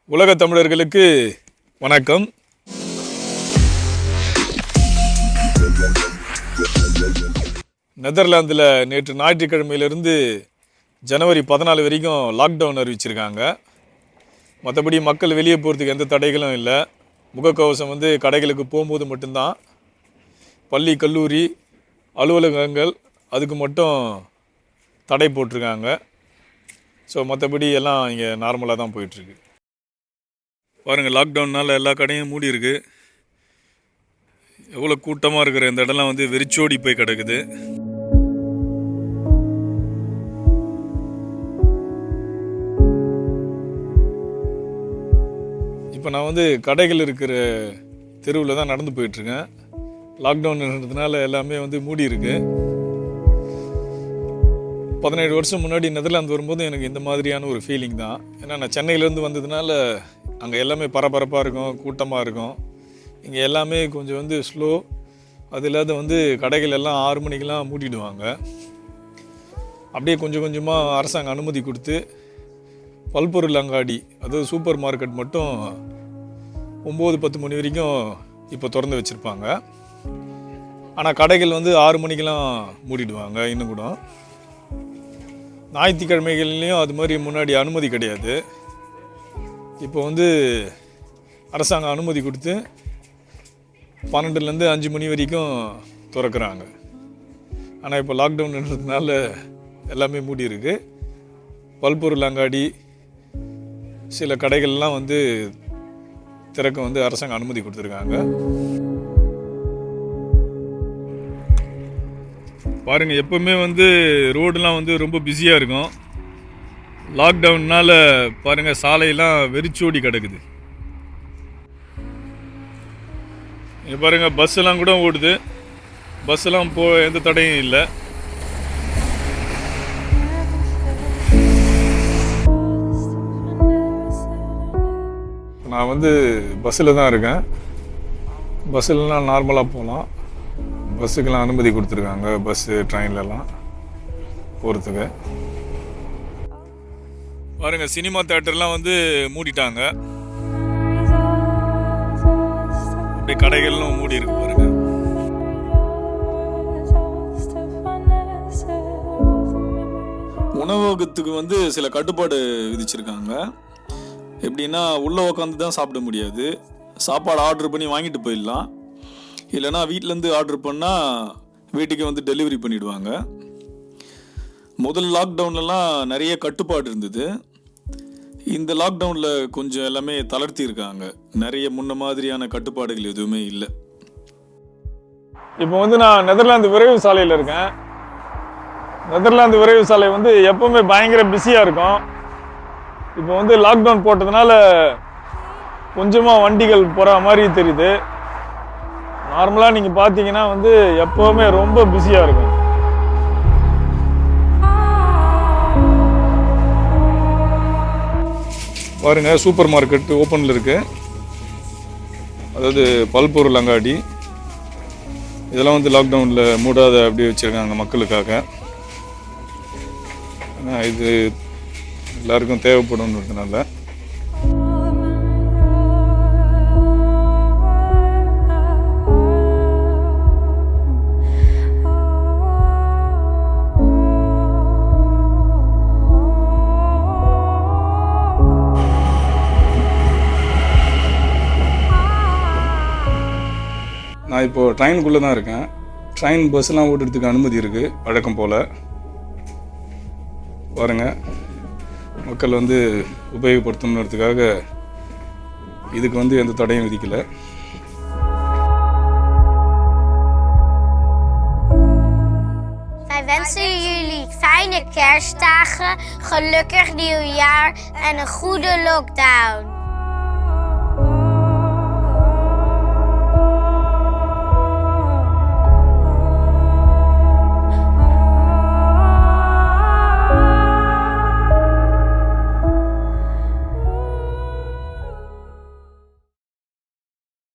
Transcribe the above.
உலக தமிழர்களுக்கு வணக்கம். நெதர்லாந்தில் நேற்று ஞாயிற்றுக்கிழமையிலிருந்து ஜனவரி 14 வரைக்கும் லாக்டவுன் அறிவிச்சிருக்காங்க. மற்றபடி மக்கள் வெளியே போகிறதுக்கு எந்த தடைகளும் இல்லை. முகக்கவசம் கடைகளுக்கு போகும்போது மட்டும்தான். பள்ளி, கல்லூரி, அலுவலகங்கள் அதுக்கு மட்டும் தடை போட்டிருக்காங்க. ஸோ மற்றபடி எல்லாம் இங்கே நார்மலாக தான் போயிட்டுருக்கு. பாருங்கள், லாக்டவுன்னால் எல்லா கடையும் மூடி இருக்குது. எவ்வளோ கூட்டமாக இருக்கிற இந்த இடம்லாம் வெறிச்சோடி போய் கிடக்குது. இப்போ நான் கடைகள் இருக்கிற தெருவில் தான் நடந்து போயிட்டுருக்கேன். லாக்டவுன்ன்றதுனால எல்லாமே மூடி இருக்குது. 17 வருஷம் முன்னாடி நெதர்லாந்து வரும்போது எனக்கு இந்த மாதிரியான ஒரு ஃபீலிங் தான். ஏன்னா நான் சென்னையிலேருந்து வந்ததுனால அங்கே எல்லாமே பரபரப்பாக இருக்கும், கூட்டமாக இருக்கும். இங்கே எல்லாமே கொஞ்சம் ஸ்லோ. அது இல்லாத கடைகள் எல்லாம் 6 மணிக்கெலாம் மூடிடுவாங்க. அப்படியே கொஞ்சம் கொஞ்சமாக அரசாங்கம் அனுமதி கொடுத்து பல்பொருள் அங்காடி, அதாவது சூப்பர் மார்க்கெட் மட்டும் 9-10 மணி வரைக்கும் இப்போ திறந்து வச்சுருப்பாங்க. ஆனால் கடைகள் 6 மணிக்கெலாம் மூடிடுவாங்க. இன்னும் கூட ஞாயிற்றுக்கிழமைகள்லேயும் அது மாதிரி முன்னாடி அனுமதி கிடையாது. இப்போ அரசாங்கம் அனுமதி கொடுத்து 12லேருந்து 5 மணி வரைக்கும் திறக்கிறாங்க. ஆனால் இப்போ லாக்டவுன்ன்றதுனால எல்லாமே மூடி இருக்குது. பல்பொருள் அங்காடி, சில கடைகள்லாம் திறக்க அரசாங்கம் அனுமதி கொடுத்துருக்காங்க. பாருங்கள், எப்போவுமே ரோடெலாம் ரொம்ப பிஸியாக இருக்கும். லாக்டவுன்னால் பாருங்கள், சாலையெல்லாம் வெறிச்சோடி கிடக்குது. இங்கே பாருங்கள், பஸ்ஸெல்லாம் கூட ஓடுது. பஸ்ஸெல்லாம் எந்த தடையும் இல்லை. நான் பஸ்ஸில் தான் இருக்கேன். பஸ்ஸில்லாம் நார்மலாக போகலாம். பஸ்ஸுக்கெல்லாம் அனுமதி கொடுத்துருக்காங்க. பஸ்ஸு, ட்ரெயின்லலாம் போகிறதுக்கு. பாருங்கள், சினிமா தேட்டர்லாம் மூடிட்டாங்க. அப்படியே கடைகள்லாம் மூடி இருக்கு பாருங்கள். உணவகத்துக்கு சில கட்டுப்பாடு விதிச்சிருக்காங்க. எப்படின்னா, உள்ளே உட்காந்து தான் சாப்பிட முடியாது. சாப்பாடு ஆர்டர் பண்ணி வாங்கிட்டு போயிடலாம். இல்லைனா வீட்டிலேருந்து ஆர்டர் பண்ணால் வீட்டுக்கு டெலிவரி பண்ணிவிடுவாங்க. முதல் லாக்டவுன்லலாம் நிறைய கட்டுப்பாடு இருந்தது. இந்த லாக்டவுனில் கொஞ்சம் எல்லாமே தளர்த்தி இருக்காங்க. நிறைய முன்ன மாதிரியான கட்டுப்பாடுகள் எதுவுமே இல்லை. இப்போ நான் நெதர்லாந்து விரைவு சாலையில் இருக்கேன். நெதர்லாந்து விரைவு சாலை எப்போவுமே பயங்கர பிஸியாக இருக்கும். இப்போ லாக்டவுன் போட்டதுனால கொஞ்சமாக வண்டிகள் போகிற மாதிரி தெரியுது. நார்மலாக நீங்கள் பார்த்தீங்கன்னா எப்போவுமே ரொம்ப பிஸியாக இருக்கும். பாருங்கள், சூப்பர் மார்க்கெட் ஓப்பனில் இருக்குது. அதாவது பல்பொருள் அங்காடி இதெல்லாம் லாக்டவுனில் மூடாத அப்படியே வச்சுருக்காங்க மக்களுக்காக. ஆனால் இது எல்லாருக்கும் தேவைப்படும்ன்றதுனால. நான் இப்போது ட்ரெயினுக்குள்ளே தான் இருக்கேன். ட்ரெயின் பஸ்ஸெல்லாம் ஓட்டுறதுக்கு அனுமதி இருக்குது வழக்கம் போல். பாருங்கள், மக்கள் உபயோகப்படுத்தணுன்றதுக்காக இதுக்கு எந்த தடையும் விதிக்கலை. Wij wensen jullie fijne kerstdagen, gelukkig nieuwjaar en een goede lockdown.